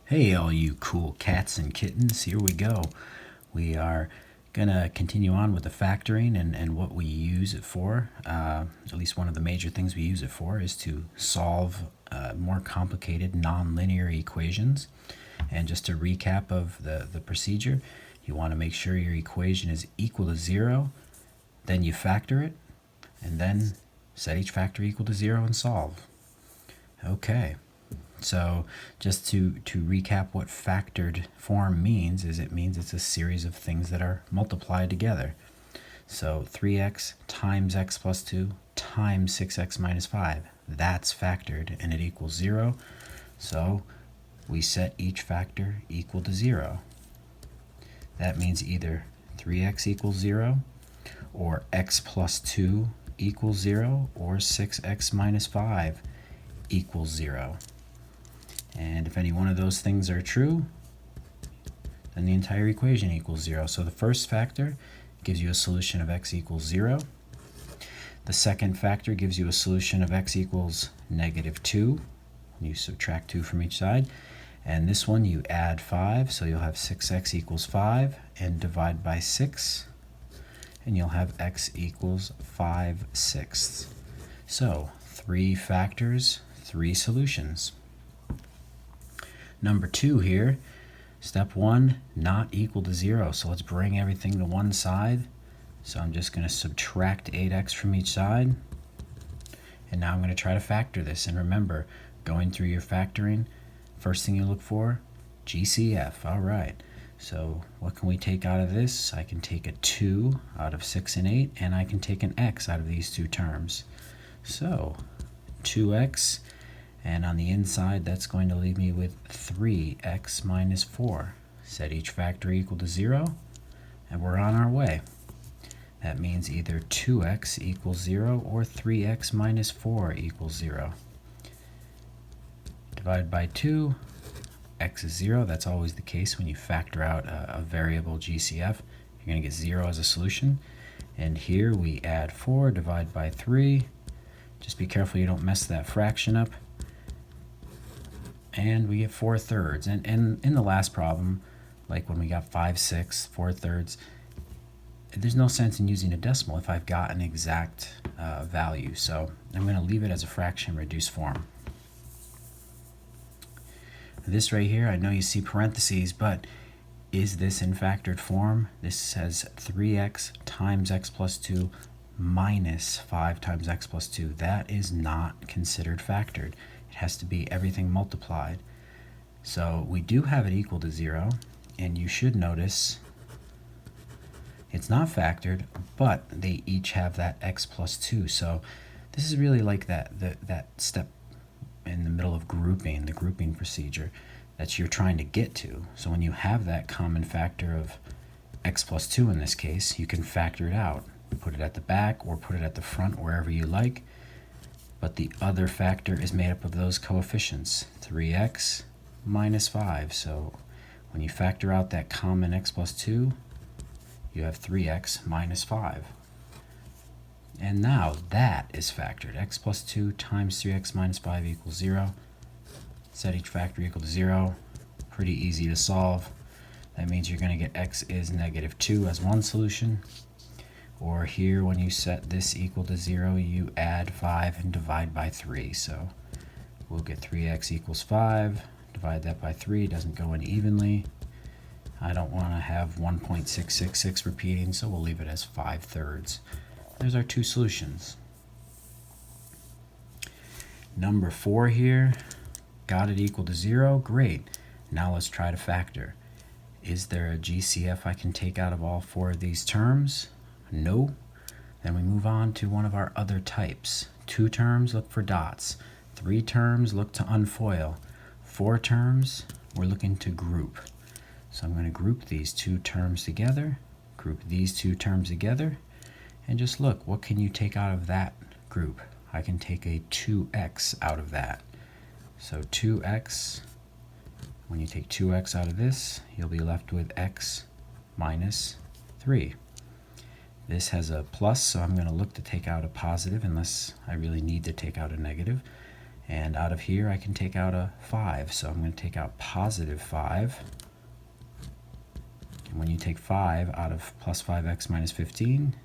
Hey all you cool cats and kittens, here we go. We are going to continue on with the factoring and what we use it for. At least one of the major things we use it for is to solve more complicated nonlinear equations. And just a recap of the procedure, you want to make sure your equation is equal to 0, then you factor it, and then set each factor equal to 0 and solve. Okay. So just to recap what factored form means is it means it's a series of things that are multiplied together. So 3x times x plus 2 times 6x minus 5. That's factored and it equals 0. So we set each factor equal to 0. That means either 3x equals 0 or x plus 2 equals 0 or 6x minus 5 equals 0. And if any one of those things are true, then the entire equation equals 0. So the first factor gives you a solution of x equals 0. The second factor gives you a solution of x equals negative 2. You subtract 2 from each side. And this one you add 5, so you'll have 6x equals 5, and divide by 6, and you'll have x equals 5/6. So 3 factors, 3 solutions. Number 2 here, step 1, not equal to 0. So let's bring everything to one side. So I'm just going to subtract 8x from each side. And now I'm going to try to factor this. And remember, going through your factoring, first thing you look for, GCF. All right. So what can we take out of this? I can take a 2 out of 6 and 8, and I can take an x out of these two terms. So 2x. And on the inside, that's going to leave me with 3x minus 4. Set each factor equal to 0, and we're on our way. That means either 2x equals 0 or 3x minus 4 equals 0. Divide by 2, x is 0. That's always the case when you factor out a variable GCF. You're going to get 0 as a solution. And here we add 4, divide by 3. Just be careful you don't mess that fraction up. And we get 4/3. And in the last problem, like when we got 5/6, 4/3, there's no sense in using a decimal if I've got an exact value. So I'm going to leave it as a fraction reduced form. This right here, I know you see parentheses, but is this in factored form? This says 3x times x plus 2 minus 5 times x plus 2. That is not considered factored. It has to be everything multiplied. So we do have it equal to 0, and you should notice it's not factored, but they each have that x plus 2. So this is really like that step in the middle of grouping, the grouping procedure that you're trying to get to. So when you have that common factor of x plus 2 in this case, you can factor it out. Put it at the back or put it at the front, wherever you like. But the other factor is made up of those coefficients, 3x minus 5. So when you factor out that common x plus 2, you have 3x minus 5. And now that is factored. X plus 2 times 3x minus 5 equals 0. Set each factor equal to 0. Pretty easy to solve. That means you're going to get x is negative 2 as one solution. Or here, when you set this equal to 0, you add 5 and divide by 3. So we'll get 3x equals 5. Divide that by 3. It doesn't go in evenly. I don't want to have 1.666 repeating, so we'll leave it as 5/3. There's our two solutions. Number 4 here, got it equal to 0. Great. Now let's try to factor. Is there a GCF I can take out of all 4 of these terms? No. Then we move on to one of our other types. 2 terms, look for dots. 3 terms, look to unfoil. 4 terms, we're looking to group. So I'm going to group these 2 terms together, group these 2 terms together, and just look, what can you take out of that group? I can take a 2x out of that. So 2x, when you take 2x out of this, you'll be left with x minus 3. This has a plus, so I'm going to look to take out a positive unless I really need to take out a negative. And out of here, I can take out a 5. So I'm going to take out positive 5. And when you take 5 out of plus 5x minus 15,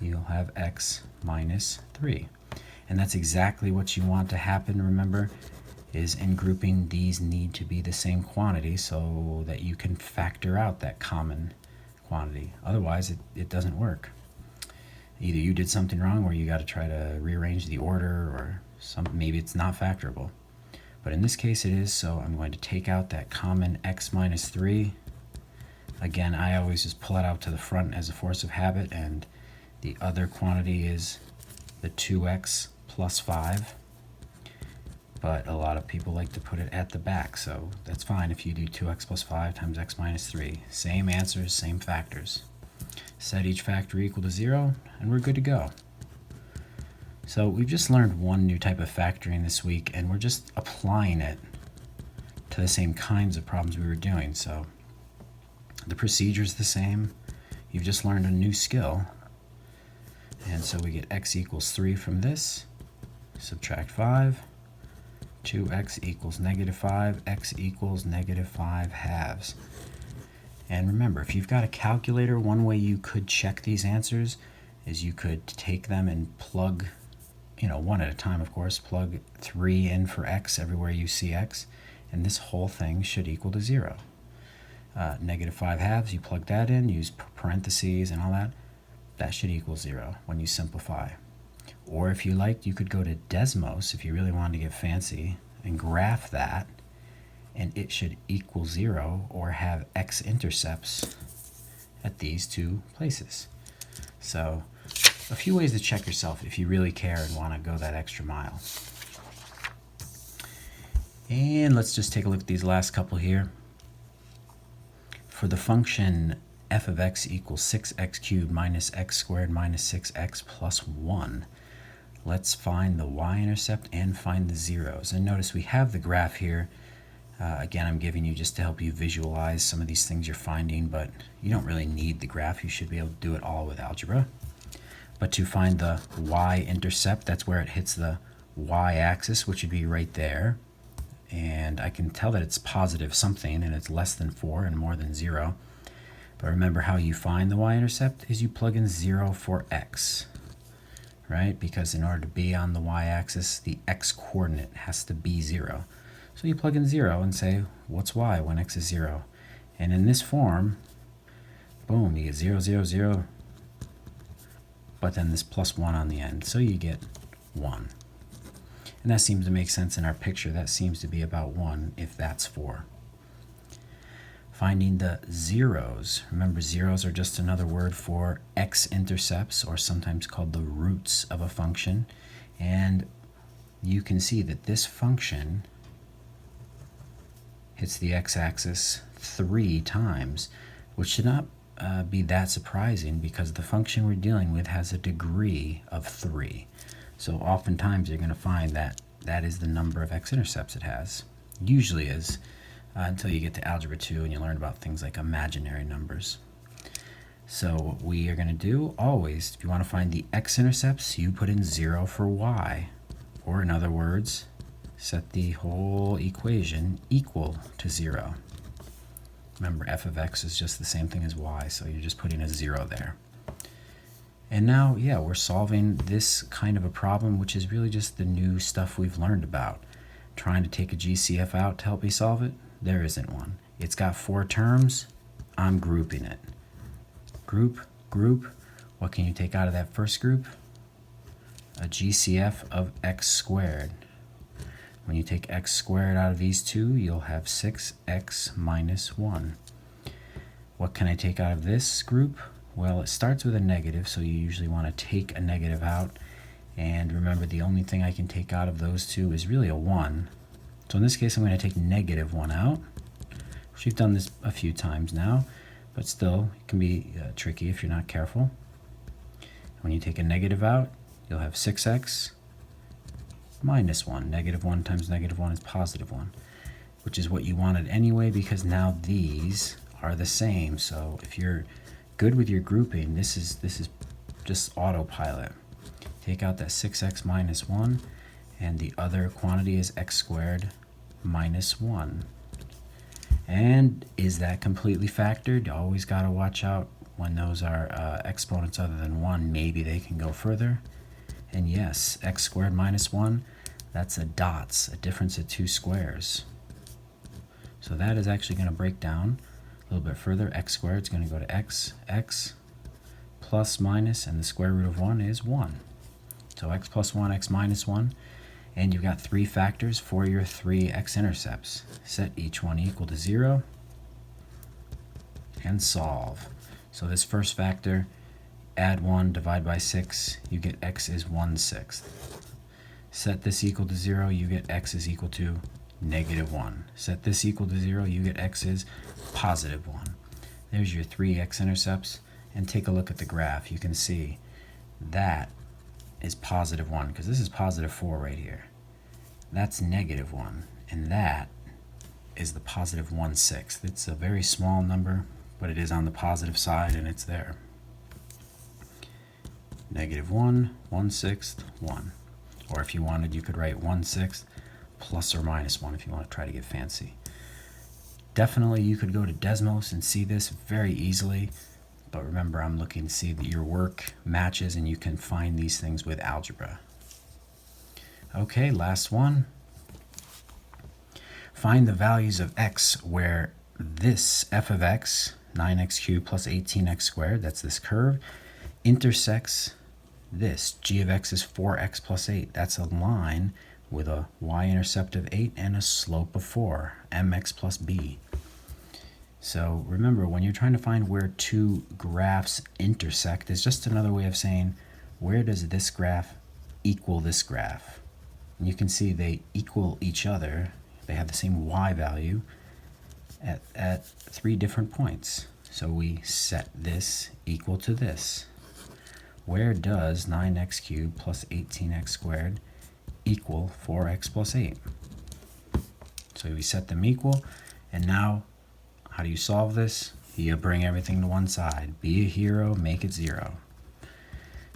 you'll have x minus 3. And that's exactly what you want to happen, remember, is in grouping, these need to be the same quantity so that you can factor out that common quantity. Otherwise, it doesn't work. Either you did something wrong or you got to try to rearrange the order, or maybe it's not factorable. But in this case it is, so I'm going to take out that common x minus 3. Again, I always just pull it out to the front as a force of habit, and the other quantity is the 2x plus 5. But a lot of people like to put it at the back, so that's fine if you do 2x plus 5 times x minus 3. Same answers, same factors. Set each factor equal to 0, and we're good to go. So we've just learned one new type of factoring this week, and we're just applying it to the same kinds of problems we were doing. So the procedure's the same. You've just learned a new skill. And so we get x equals 3 from this. Subtract 5. 2x equals negative 5. X equals negative 5 halves. And remember, if you've got a calculator, one way you could check these answers is you could take them and plug, one at a time, of course, plug 3 in for x everywhere you see x, and this whole thing should equal to 0. Negative 5 halves, you plug that in, use parentheses and all that, that should equal 0 when you simplify. Or if you liked, you could go to Desmos, if you really wanted to get fancy, and graph that, and it should equal 0 or have x-intercepts at these two places. So a few ways to check yourself if you really care and want to go that extra mile. And let's just take a look at these last couple here. For the function f of x equals 6x cubed minus x squared minus 6x plus 1, let's find the y-intercept and find the zeros. And notice we have the graph here. Again, I'm giving you just to help you visualize some of these things you're finding, but you don't really need the graph. You should be able to do it all with algebra. But to find the y-intercept, that's where it hits the y-axis, which would be right there. And I can tell that it's positive something, and it's less than 4 and more than 0. But remember how you find the y-intercept is you plug in 0 for x, right? Because in order to be on the y-axis, the x-coordinate has to be 0. So you plug in 0 and say, what's y when x is 0? And in this form, boom, you get 0, 0, 0, but then this plus 1 on the end. So you get 1. And that seems to make sense in our picture. That seems to be about 1 if that's 4. Finding the zeros. Remember, zeros are just another word for x-intercepts, or sometimes called the roots of a function. And you can see that this function hits the x-axis 3 times, which should not be that surprising because the function we're dealing with has a degree of 3. So oftentimes you're going to find that that is the number of x-intercepts it has. Usually is, until you get to Algebra 2 and you learn about things like imaginary numbers. So what we are going to do always, if you want to find the x-intercepts, you put in 0 for y. Or in other words, set the whole equation equal to 0. Remember, f of x is just the same thing as y, so you're just putting a 0 there. And now, yeah, we're solving this kind of a problem, which is really just the new stuff we've learned about. Trying to take a GCF out to help me solve it? There isn't one. It's got 4 terms. I'm grouping it. Group, group. What can you take out of that first group? A GCF of x squared. When you take x squared out of these two, you'll have 6x minus 1. What can I take out of this group? Well, it starts with a negative, so you usually want to take a negative out. And remember, the only thing I can take out of those two is really a 1. So in this case, I'm going to take negative 1 out. We've done this a few times now, but still, it can be tricky if you're not careful. When you take a negative out, you'll have 6x minus 1. Negative 1 times negative 1 is positive 1, which is what you wanted anyway, because now these are the same. So if you're good with your grouping, this is just autopilot. Take out that 6x minus 1, and the other quantity is x squared minus 1. And is that completely factored? You always got to watch out when those are exponents other than 1. Maybe they can go further. And yes, x squared minus 1, that's a dots, a difference of 2 squares. So that is actually going to break down a little bit further. X squared is going to go to x plus minus, and the square root of 1 is 1. So x plus 1, x minus 1. And you've got 3 factors for your 3 x-intercepts. Set each one equal to 0 and solve. So this first factor, add 1, divide by 6, you get x is 1/6. Set this equal to 0, you get x is equal to -1. Set this equal to 0, you get x is +1. There's your 3 x-intercepts. And take a look at the graph. You can see that is +1, because this is +4 right here. That's -1, and that is the +1/6. It's a very small number, but it is on the positive side, and it's there. -1, 1/6, 1. Or if you wanted, you could write 1/6 plus or minus 1 if you want to try to get fancy. Definitely you could go to Desmos and see this very easily. But remember, I'm looking to see that your work matches and you can find these things with algebra. Okay, last one. Find the values of x where this f of x, 9x cubed plus 18x squared, that's this curve, intersects this. G of x is 4x plus 8. That's a line with a y-intercept of 8 and a slope of 4, mx plus b. So remember, when you're trying to find where two graphs intersect, it's just another way of saying, where does this graph equal this graph? And you can see they equal each other. They have the same y value at 3 different points. So we set this equal to this. Where does 9x cubed plus 18x squared equal 4x plus 8? So we set them equal, and now how do you solve this? You bring everything to one side. Be a hero, make it 0.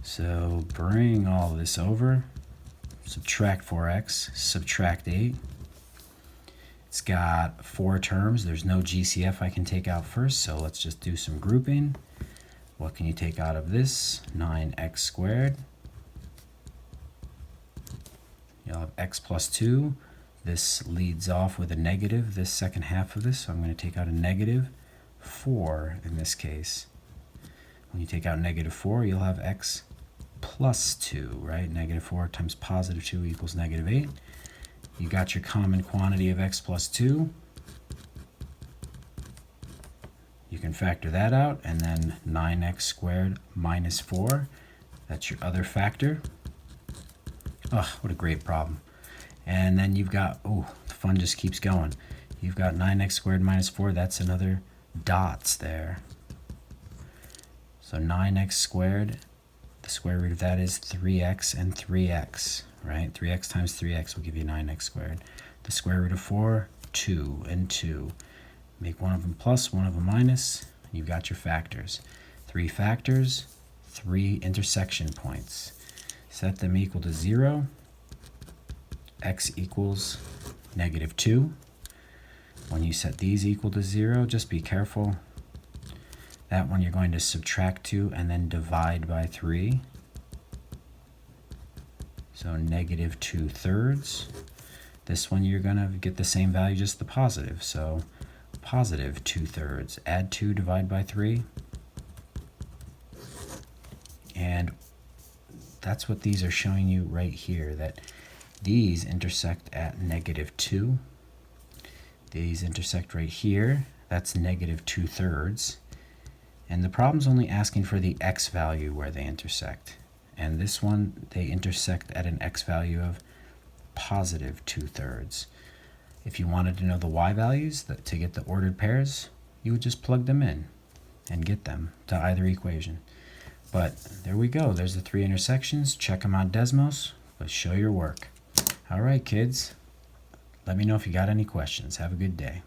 So bring all this over, subtract 4x, subtract 8. It's got 4 terms. There's no GCF I can take out first, so let's just do some grouping. What can you take out of this? 9x squared. You'll have x plus 2. This leads off with a negative, this second half of this, so I'm going to take out a -4 in this case. When you take out -4, you'll have x plus 2, right? -4 times +2 equals -8. You got your common quantity of x plus 2. You can factor that out, and then 9x squared minus 4. That's your other factor. Oh, what a great problem. And then you've got, oh, the fun just keeps going. You've got 9x squared minus 4. That's another dots there. So 9x squared, the square root of that is 3x and 3x, right? 3x times 3x will give you 9x squared. The square root of 4, 2 and 2. Make one of them plus, one of them minus. You've got your factors. 3 factors, 3 intersection points. Set them equal to 0. X equals -2. When you set these equal to 0, just be careful. That one you're going to subtract 2 and then divide by 3. So -2/3. This one you're going to get the same value, just the positive. So +2/3. Add 2, divide by 3. And that's what these are showing you right here, that these intersect at -2. These intersect right here. That's -2/3. And the problem's only asking for the x value where they intersect. And this one, they intersect at an x value of +2/3. If you wanted to know the y values to get the ordered pairs, you would just plug them in and get them to either equation. But there we go. There's the 3 intersections. Check them on Desmos, but show your work. All right, kids. Let me know if you got any questions. Have a good day.